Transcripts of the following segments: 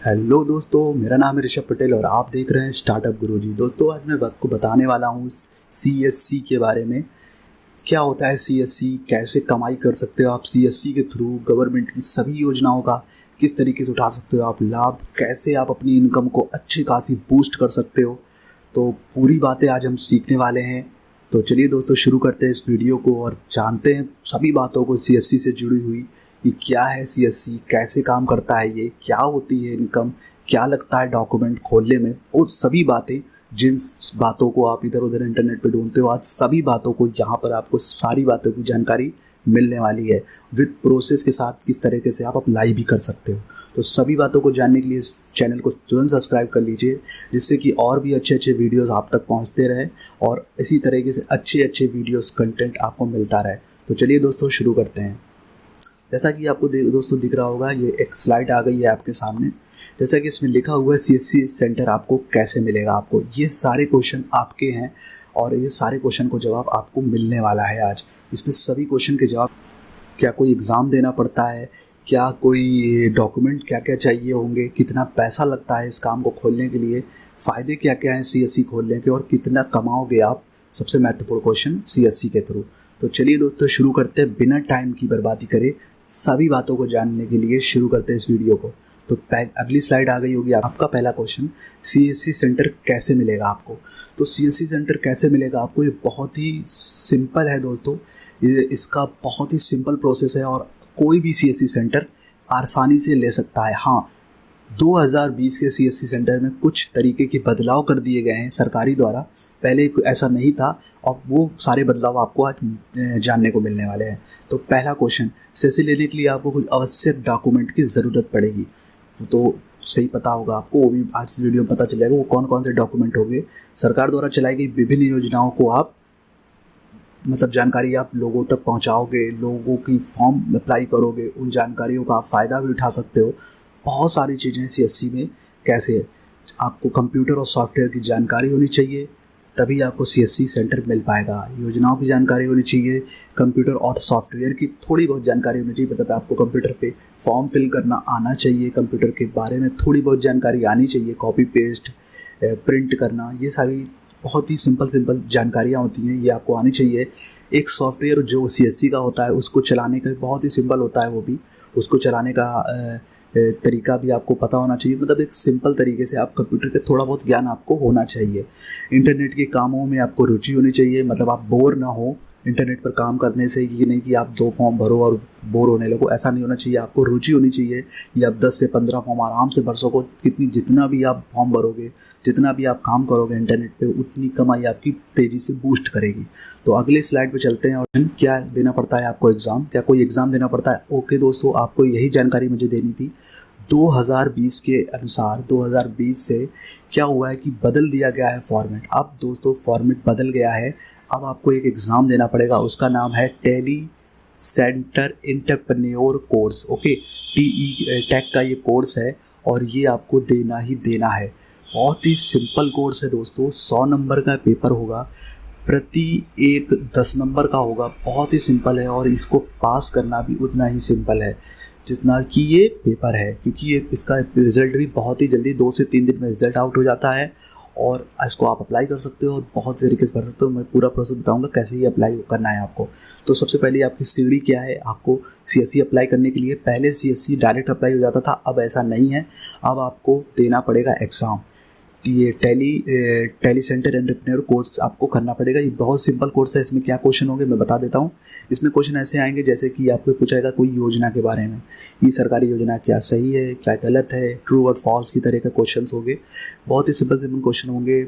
Hello दोस्तों, मेरा नाम है ऋषभ पटेल और आप देख रहे हैं स्टार्टअप गुरुजी। दोस्तों, आज मैं आपको बताने वाला हूँ सीएससी के बारे में। क्या होता है सीएससी, कैसे कमाई कर सकते हो आप सीएससी के थ्रू, गवर्नमेंट की सभी योजनाओं का किस तरीके से उठा सकते हो आप लाभ, कैसे आप अपनी इनकम को अच्छी खासी बूस्ट कर सकते हो। तो पूरी बातें आज हम सीखने वाले हैं। तो चलिए दोस्तों, शुरू करते हैं इस वीडियो को और जानते हैं सभी बातों को सीएससी से जुड़ी हुई। ये क्या है सीएससी, कैसे काम करता है, ये क्या होती है इनकम, क्या लगता है डॉक्यूमेंट खोलने में, वो सभी बातें, जिन बातों को आप इधर उधर इंटरनेट पे ढूंढते हो, आज सभी बातों को यहाँ पर आपको सारी बातों की जानकारी मिलने वाली है विद प्रोसेस के साथ। किस तरीके से आप अप्लाई भी कर सकते हो। तो सभी बातों को जानने के लिए इस चैनल को तुरंत सब्सक्राइब कर लीजिए, जिससे कि और भी अच्छे अच्छे वीडियोस आप तक पहुंचते रहे और इसी तरीके से अच्छे अच्छे वीडियोस कंटेंट आपको मिलता रहे। तो चलिए दोस्तों, शुरू करते हैं। जैसा कि आपको दोस्तों दिख रहा होगा, ये एक स्लाइड आ गई है आपके सामने। जैसा कि इसमें लिखा हुआ है सीएससी सेंटर आपको कैसे मिलेगा। आपको ये सारे क्वेश्चन आपके हैं और ये सारे क्वेश्चन को जवाब आपको मिलने वाला है आज। इसमें सभी क्वेश्चन के जवाब, क्या कोई एग्ज़ाम देना पड़ता है, क्या कोई डॉक्यूमेंट क्या क्या चाहिए होंगे, कितना पैसा लगता है इस काम को खोलने के लिए, फ़ायदे क्या क्या हैं सीएससी खोलने के और कितना कमाओगे आप, सबसे महत्वपूर्ण क्वेश्चन सीएससी के थ्रू। तो चलिए दोस्तों, शुरू करते हैं बिना टाइम की बर्बादी करे। सभी बातों को जानने के लिए शुरू करते हैं इस वीडियो को। तो अगली स्लाइड आ गई होगी आपका पहला क्वेश्चन, सीएससी सेंटर कैसे मिलेगा आपको। तो सीएससी सेंटर कैसे मिलेगा आपको, ये बहुत ही सिंपल है दोस्तों। ये इसका बहुत ही सिंपल प्रोसेस है और कोई भी सीएससी सेंटर आसानी से ले सकता है। हाँ, 2020 के सीएससी सेंटर में कुछ तरीके के बदलाव कर दिए गए हैं सरकारी द्वारा। पहले ऐसा नहीं था और वो सारे बदलाव आपको आज जानने को मिलने वाले हैं। तो पहला क्वेश्चन, सीएससी लेने के लिए आपको कुछ आवश्यक डॉक्यूमेंट की ज़रूरत पड़ेगी। तो सही पता होगा आपको, वो भी आज इस वीडियो में पता चलेगा वो कौन कौन से डॉक्यूमेंट होंगे। सरकार द्वारा चलाई गई विभिन्न योजनाओं को आप जानकारी आप लोगों तक पहुंचाओगे, लोगों की फॉर्म अप्लाई करोगे, उन जानकारियों का आप फ़ायदा भी उठा सकते हो। बहुत सारी चीज़ें सीएससी में कैसे है। आपको कंप्यूटर और सॉफ्टवेयर की जानकारी होनी चाहिए, तभी आपको सीएससी सेंटर मिल पाएगा। योजनाओं की जानकारी होनी चाहिए, कंप्यूटर और सॉफ्टवेयर की थोड़ी बहुत जानकारी होनी चाहिए। मतलब आपको कंप्यूटर पे फॉर्म फिल करना आना चाहिए, कंप्यूटर के बारे में थोड़ी बहुत जानकारी आनी चाहिए, कॉपी पेस्ट प्रिंट करना, ये सारी बहुत ही सिंपल जानकारियाँ होती हैं, ये आपको आनी चाहिए। एक सॉफ्टवेयर जो सीएससी का होता है उसको चलाने का बहुत ही सिंपल होता है, वो भी उसको चलाने का तरीका भी आपको पता होना चाहिए। मतलब एक सिंपल तरीके से आप कंप्यूटर के थोड़ा बहुत ज्ञान आपको होना चाहिए। इंटरनेट के कामों में आपको रुचि होनी चाहिए, मतलब आप बोर ना हो इंटरनेट पर काम करने से। ये नहीं कि आप 2 फॉर्म भरो और बोर होने लगो, ऐसा नहीं होना चाहिए। आपको रुचि होनी चाहिए कि आप 10 से 15 फॉर्म आराम से भर सको। जितना भी आप फॉर्म भरोगे, जितना भी आप काम करोगे इंटरनेट पे, उतनी कमाई आपकी तेज़ी से बूस्ट करेगी। तो अगले स्लाइड पे चलते हैं। और क्या देना पड़ता है आपको एग्ज़ाम, क्या कोई एग्ज़ाम देना पड़ता है। ओके दोस्तों, आपको यही जानकारी मुझे देनी थी। 2020 के अनुसार 2020 से क्या हुआ है कि बदल दिया गया है फॉर्मेट। अब दोस्तों फॉर्मेट बदल गया है। अब आपको एक एग्ज़ाम देना पड़ेगा, उसका नाम है Tally center entrepreneur course. Okay, टेक का ये कोर्स है और ये आपको देना ही देना है। बहुत ही सिंपल कोर्स है दोस्तों। 100 नंबर का पेपर होगा, प्रति एक 10 नंबर का होगा। बहुत ही सिंपल है और इसको पास करना भी उतना ही सिंपल है जितना कि ये पेपर है, क्योंकि ये इसका रिज़ल्ट भी बहुत ही जल्दी 2 से 3 दिन में रिज़ल्ट आउट हो जाता है और इसको आप अप्लाई कर सकते हो और बहुत तरीके से भर सकते हो। मैं पूरा प्रोसेस बताऊंगा कैसे ही अप्लाई करना है आपको। तो सबसे पहले आपकी सीढ़ी क्या है। आपको सीएससी अप्लाई करने के लिए, पहले सीएससी डायरेक्ट अप्लाई हो जाता था, अब ऐसा नहीं है। अब आपको देना पड़ेगा एग्ज़ाम। ये टैली सेंटर एंटरप्रेन्योर कोर्स आपको करना पड़ेगा। ये बहुत सिंपल कोर्स है। इसमें क्या क्वेश्चन होंगे मैं बता देता हूँ। इसमें क्वेश्चन ऐसे आएंगे जैसे कि आपको पूछाएगा कोई योजना के बारे में, ये सरकारी योजना क्या सही है क्या गलत है, ट्रू और फॉल्स की तरह के क्वेश्चन होंगे। बहुत ही सिंपल क्वेश्चन होंगे।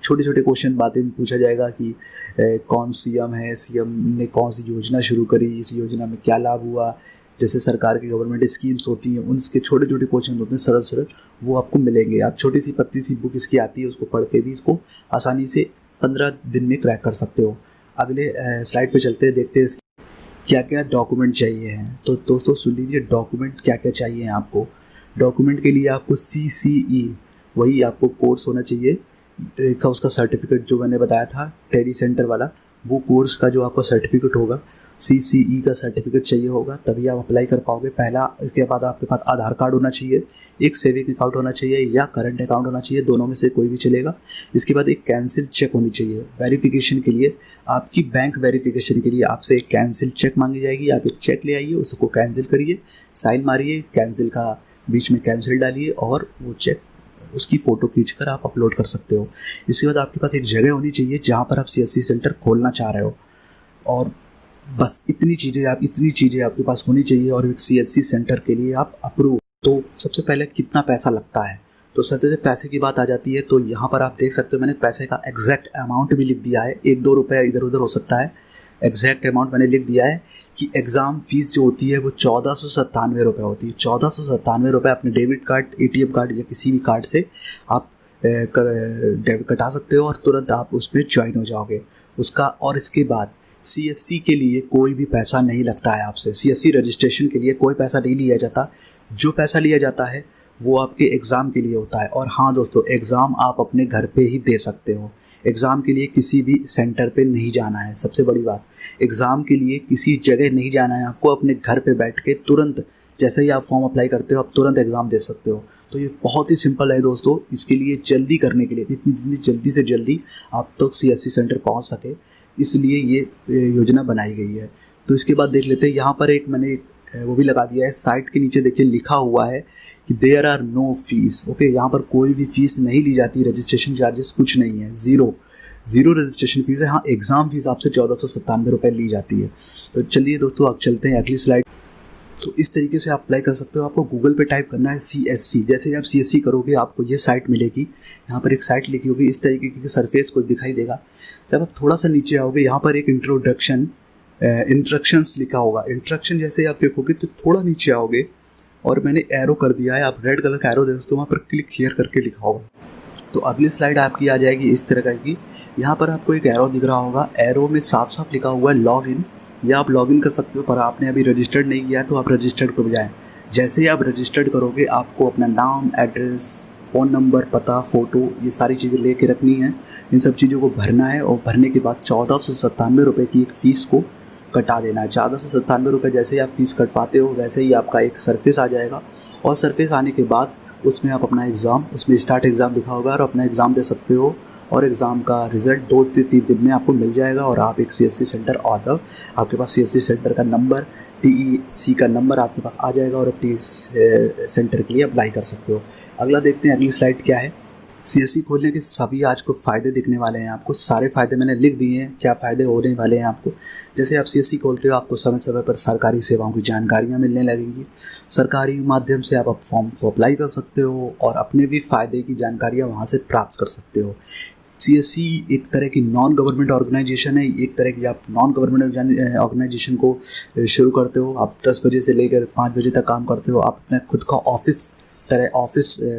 छोटे छोटे क्वेश्चन बातें में पूछा जाएगा कि कौन सीएम है, सीएम ने कौन सी योजना शुरू करी, इस योजना में क्या लाभ हुआ। जैसे सरकार की गवर्नमेंट स्कीम्स होती हैं, उनके छोटे छोटे क्वेश्चन होते हैं सरल, वो आपको मिलेंगे। आप छोटी सी पतली सी बुक इसकी आती है, उसको पढ़ के भी इसको आसानी से 15 दिन में क्रैक कर सकते हो। अगले स्लाइड पे चलते हैं, देखते हैं क्या क्या डॉक्यूमेंट चाहिए हैं। तो दोस्तों सुन लीजिए, डॉक्यूमेंट क्या क्या चाहिए हैं आपको। डॉक्यूमेंट के लिए आपको CCE, वही आपको कोर्स होना चाहिए, उसका सर्टिफिकेट जो मैंने बताया था टैली सेंटर वाला, वो कोर्स का जो आपका सर्टिफिकेट होगा, CCE का सर्टिफिकेट चाहिए होगा, तभी आप अप्लाई कर पाओगे पहला। इसके बाद आपके पास आधार कार्ड होना चाहिए, एक सेविंग अकाउंट होना चाहिए या करंट अकाउंट होना चाहिए, दोनों में से कोई भी चलेगा। इसके बाद एक कैंसिल चेक होनी चाहिए वेरिफिकेशन के लिए, आपकी बैंक वेरिफिकेशन के लिए आपसे एक कैंसिल चेक मांगी जाएगी। आप एक चेक ले आइए, उसको कैंसिल करिए, साइन मारिए, कैंसिल का बीच में कैंसिल डालिए और वो चेक उसकी फ़ोटो खींचकर आप अपलोड कर सकते हो। इसके बाद आपके पास एक जगह होनी चाहिए जहाँ पर आप CSC सेंटर खोलना चाह रहे हो, और बस इतनी चीज़ें आपके पास होनी चाहिए। और एक CSC सेंटर के लिए आप अप्रूव। तो सबसे पहले कितना पैसा लगता है, तो सबसे पैसे की बात आ जाती है। तो यहाँ पर आप देख सकते हो मैंने पैसे का एग्जैक्ट अमाउंट भी लिख दिया है, 1-2 रुपये इधर उधर हो सकता है। एग्जैक्ट अमाउंट मैंने लिख दिया है कि एग्ज़ाम फ़ीस जो होती है वो 1497 रुपये होती है। 1497 रुपये अपने डेबिट कार्ड, ATM कार्ड या किसी भी कार्ड से आप डेबिट कटा सकते हो और तुरंत आप उसमें ज्वाइन हो जाओगे उसका। और इसके बाद CSC के लिए कोई भी पैसा नहीं लगता है आपसे। CSC रजिस्ट्रेशन के लिए कोई पैसा नहीं लिया जाता। जो पैसा लिया जाता है वो आपके एग्ज़ाम के लिए होता है। और हाँ दोस्तों, एग्ज़ाम आप अपने घर पे ही दे सकते हो। एग्ज़ाम के लिए किसी भी सेंटर पे नहीं जाना है। सबसे बड़ी बात, एग्ज़ाम के लिए किसी जगह नहीं जाना है आपको। अपने घर पे बैठ के तुरंत जैसे ही आप फॉर्म अप्लाई करते हो आप तुरंत एग्ज़ाम दे सकते हो। तो ये बहुत ही सिंपल है दोस्तों। इसके लिए जल्दी करने के लिए, इतनी जल्दी से जल्दी आप तक CSC सेंटर पहुँच सके, इसलिए ये योजना बनाई गई है। तो इसके बाद देख लेते हैं, यहाँ पर एक मैंने वो भी लगा दिया है। साइट के नीचे देखिए लिखा हुआ है कि there are no fees. Okay, यहाँ पर कोई भी फ़ीस नहीं ली जाती, रजिस्ट्रेशन चार्जेस कुछ नहीं है, ज़ीरो रजिस्ट्रेशन फ़ीस है। हाँ, एग्ज़ाम फ़ीस आपसे 1497 रुपये ली जाती है। तो चलिए दोस्तों, अब चलते हैं अगली स्लाइड। तो इस तरीके से आप अप्लाई कर सकते हो। आपको गूगल पे टाइप करना है CSC। जैसे ही आप CSC करोगे आपको ये साइट मिलेगी। यहाँ पर एक साइट लिखी होगी, इस तरीके की सरफेस को दिखाई देगा। जब आप थोड़ा सा नीचे आओगे यहाँ पर एक इंस्ट्रक्शंस लिखा होगा। इंस्ट्रक्शन जैसे आप देखोगे तो थोड़ा नीचे आओगे और मैंने एरो कर दिया है, आप रेड कलर का एरो देख सकते हो, वहाँ पर क्लिक हियर करके लिखा होगा। तो अगली स्लाइड आपकी आ जाएगी इस तरह की। यहाँ पर आपको एक एरो दिख रहा होगा, एरो में साफ साफ लिखा हुआ है लॉगिन। या आप लॉगिन कर सकते हो, पर आपने अभी रजिस्टर्ड नहीं किया है तो आप रजिस्टर्ड कर जाएँ। जैसे ही आप रजिस्टर्ड करोगे आपको अपना नाम, एड्रेस, फ़ोन नंबर, पता, फ़ोटो, ये सारी चीज़ें लेके रखनी है। इन सब चीज़ों को भरना है और भरने के बाद 1497 रुपये की एक फ़ीस को कटा देना है। 1497 रुपये जैसे ही आप फीस कटवाते हो वैसे ही आपका एक सरफेस आ जाएगा। और सरफेस आने के बाद उसमें आप अपना एग्ज़ाम, उसमें स्टार्ट एग्ज़ाम लिखा होगा और अपना एग्ज़ाम दे सकते हो। और एग्ज़ाम का रिज़ल्ट 2 से 3 दिन में आपको मिल जाएगा और आप एक CSC सेंटर ऑर्डर, आपके पास CSC सेंटर का नंबर, TEC का नंबर आपके पास आ जाएगा और आप TEC सेंटर के लिए अप्लाई कर सकते हो। अगला देखते हैं, अगली स्लाइड क्या है। CSC खोलने के सभी आज को फ़ायदे दिखने वाले हैं आपको। सारे फ़ायदे मैंने लिख दिए हैं, क्या फ़ायदे होने वाले हैं आपको। जैसे आप CSC खोलते हो आपको समय समय पर सरकारी सेवाओं की जानकारियाँ मिलने लगेंगी। सरकारी माध्यम से आप फॉर्म को अप्लाई कर सकते हो और अपने भी फ़ायदे की जानकारियाँ वहाँ से प्राप्त कर सकते हो। CSC एक तरह की नॉन गवर्नमेंट ऑर्गेनाइजेशन है। एक तरह की आप नॉन गवर्नमेंट ऑर्गेनाइजेशन को शुरू करते हो। आप 10 बजे से लेकर 5 बजे तक काम करते हो। आप अपना खुद का ऑफिस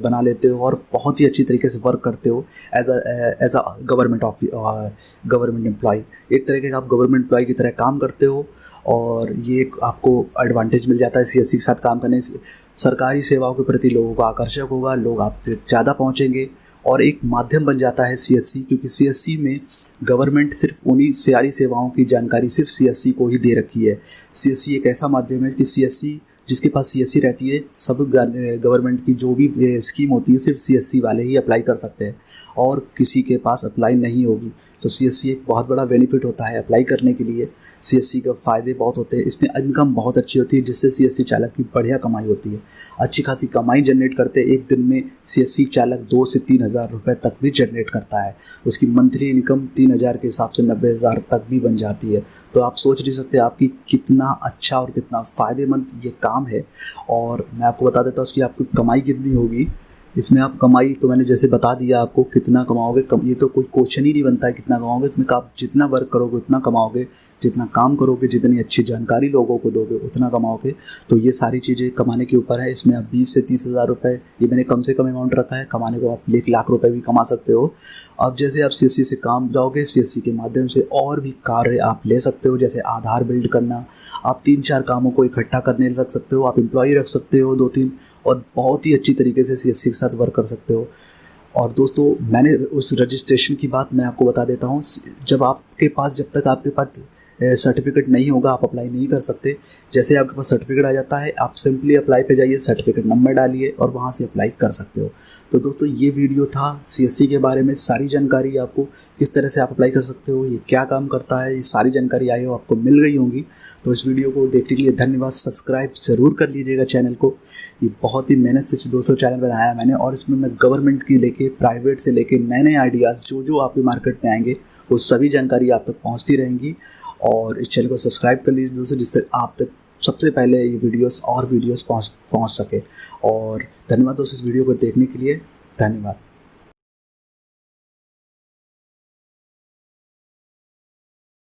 बना लेते हो और बहुत ही अच्छी तरीके से वर्क करते हो एज अ गवर्नमेंट एम्प्लॉय। एक तरीके का आप गवर्नमेंट एम्प्लॉय की तरह काम करते हो और ये आपको एडवांटेज मिल जाता है CSC के साथ काम करने से। सरकारी सेवाओं के प्रति लोगों का आकर्षक होगा, लोग आपसे ज़्यादा पहुँचेंगे और एक माध्यम बन जाता है CSC, क्योंकि CSC में गवर्नमेंट सिर्फ उन्हीं सारी सेवाओं की जानकारी सिर्फ CSC को ही दे रखी है। CSC एक ऐसा माध्यम है कि CSC, जिसके पास CSC रहती है, सब गवर्नमेंट की जो भी स्कीम होती है सिर्फ CSC वाले ही अप्लाई कर सकते हैं और किसी के पास अप्लाई नहीं होगी। तो CSC एक बहुत बड़ा बेनिफिट होता है अप्लाई करने के लिए। CSC का फ़ायदे बहुत होते हैं, इसमें इनकम बहुत अच्छी होती है, जिससे CSC चालक की बढ़िया कमाई होती है, अच्छी खासी कमाई जनरेट करते हैं। एक दिन में CSC चालक 2 से 3 हज़ार रुपये तक भी जनरेट करता है। उसकी मंथली इनकम 3 हज़ार के हिसाब से 90 हज़ार तक भी बन जाती है। तो आप सोच नहीं सकते आपकी कितना अच्छा और कितना फ़ायदेमंद ये काम है। और मैं आपको बता देता हूँ उसकी आपकी कमाई कितनी होगी। इसमें आप कमाई तो मैंने जैसे बता दिया आपको, कितना कमाओगे ये तो कोई क्वेश्चन ही नहीं बनता है कितना कमाओगे। इसमें आप जितना वर्क करोगे उतना कमाओगे, जितना काम करोगे, जितनी अच्छी जानकारी लोगों को दोगे उतना कमाओगे। तो ये सारी चीज़ें कमाने के ऊपर है। इसमें आप 20 से 30 हज़ार रुपये, ये मैंने कम से कम अमाउंट रखा है, कमाने को आप 1 लाख रुपये भी कमा सकते हो। अब जैसे आप CSC से काम जाओगे, CSC के माध्यम से और भी कार्य आप ले सकते हो, जैसे आधार बिल्ड करना, आप 3-4 कामों को इकट्ठा करने लग सकते हो। आप एम्प्लॉई रख सकते हो 2-3 और बहुत ही अच्छी तरीके से CSC के साथ वर्क कर सकते हो। और दोस्तों मैंने उस रजिस्ट्रेशन की बात मैं आपको बता देता हूँ। जब तक आपके पास सर्टिफिकेट नहीं होगा आप अप्लाई नहीं कर सकते। जैसे आपके पास सर्टिफिकेट आ जाता है आप सिंपली अप्लाई पे जाइए, सर्टिफिकेट नंबर डालिए और वहाँ से अप्लाई कर सकते हो। तो दोस्तों ये वीडियो था CSC के बारे में, सारी जानकारी आपको किस तरह से आप अप्लाई कर सकते हो, ये क्या काम करता है, ये सारी जानकारी आई हो आपको मिल गई होंगी। तो इस वीडियो को देखने के लिए धन्यवाद। सब्सक्राइब ज़रूर कर लीजिएगा चैनल को। ये बहुत ही मेहनत से 200 चैनल बनाया मैंने और इसमें मैं गवर्नमेंट की लेके प्राइवेट से लेके नए नए आइडियाज़ जो आपके मार्केट में आएंगे वो सभी जानकारी आप तक पहुंचती रहेंगी। और इस चैनल को सब्सक्राइब कर लीजिए दोस्तों, जिससे आप तक सबसे पहले ये वीडियोस पहुंच सके। और धन्यवाद दोस्तों इस वीडियो को देखने के लिए। धन्यवाद।